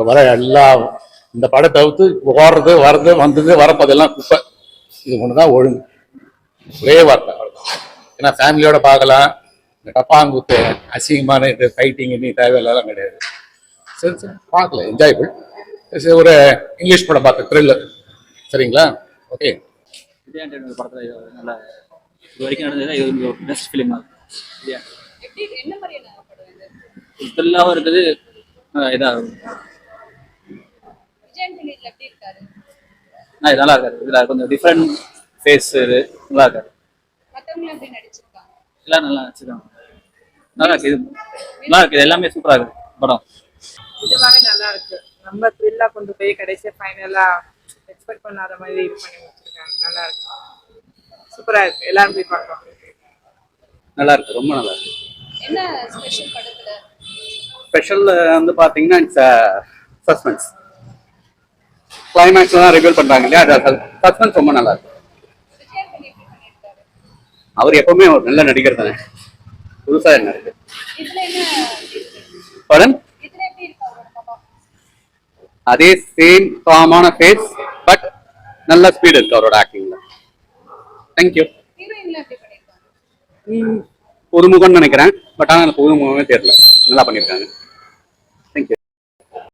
வர எல்லா இந்த படம் தவிர்த்து ஓடுறது வர்றது வந்தது வரப்போதெல்லாம் குப்பை. இது ஒண்ணுதான் ஒழுங்கு. ஒரே வார்த்தை. ஏன்னா ஃபேமிலியோட பார்க்கலாம். இந்த டப்பாங்குத்து அசிங்கமான இது ஃபைட்டிங் இன்னி தேவையில்லாம் கிடையாது. சரி சரி பார்க்கல, என்ஜாய்பிள். சரி, ஒரு இங்கிலீஷ் படம் பார்த்த த்ரில்லர். சரிங்களா? ஓகே. படத்தில் நல்ல இது வரைக்கும் நடந்தது இது பெஸ்ட் ஃபிலிம் த்ரில்லாகவும் இருக்குது. இதாக நல்லா இருக்காரு. இதில் கொஞ்சம் டிஃப்ரெண்ட் ஃபேஸ் இது நல்லா இருக்காரு. எல்லாம் நல்லா நடிச்சிருக்காங்க. நல்லா இருக்கு. இது நல்லா இருக்குது. எல்லாமே சூப்பராக இருக்குது படம். இதுவாகவே நல்லா இருக்கு. ரொம்ப த்ரில்லா கொண்டு போய் கடைசியா ஃபைனலா எக்ஸ்பெக்ட் பண்ணாத மாதிரி இது பண்ணி வச்சிருக்காங்க. நல்லா இருக்கு. சூப்பரா இருக்கு. எல்லாரும் போய் பார்க்கலாம். நல்லா இருக்கு. ரொம்ப நல்லா இருக்கு. என்ன ஸ்பெஷல் படத்துல? ஸ்பெஷல் வந்து பாத்தீங்கன்னா இட்ஸ் சஸ்பென்ஸ். கிளைமேக்ஸ்ல தான் ரிவீல் பண்றாங்க இல்லையா, அது சஸ்பென்ஸ் ரொம்ப நல்லா இருக்கு. அவர் எப்பவுமே ஒரு நல்ல நடிகர் தானே. புதுசா என்ன இருக்கு படம்? அதே சேம் காமான ஃபேஸ், பட் நல்ல ஸ்பீட் இருக்கு அவரோட ஆக்டிங்ல. தேங்க்யூ. புதுமுகம்னு நினைக்கிறேன், பட் ஆனால் புதுமுகமே தெரியல. நல்லா பண்ணியிருக்காங்க.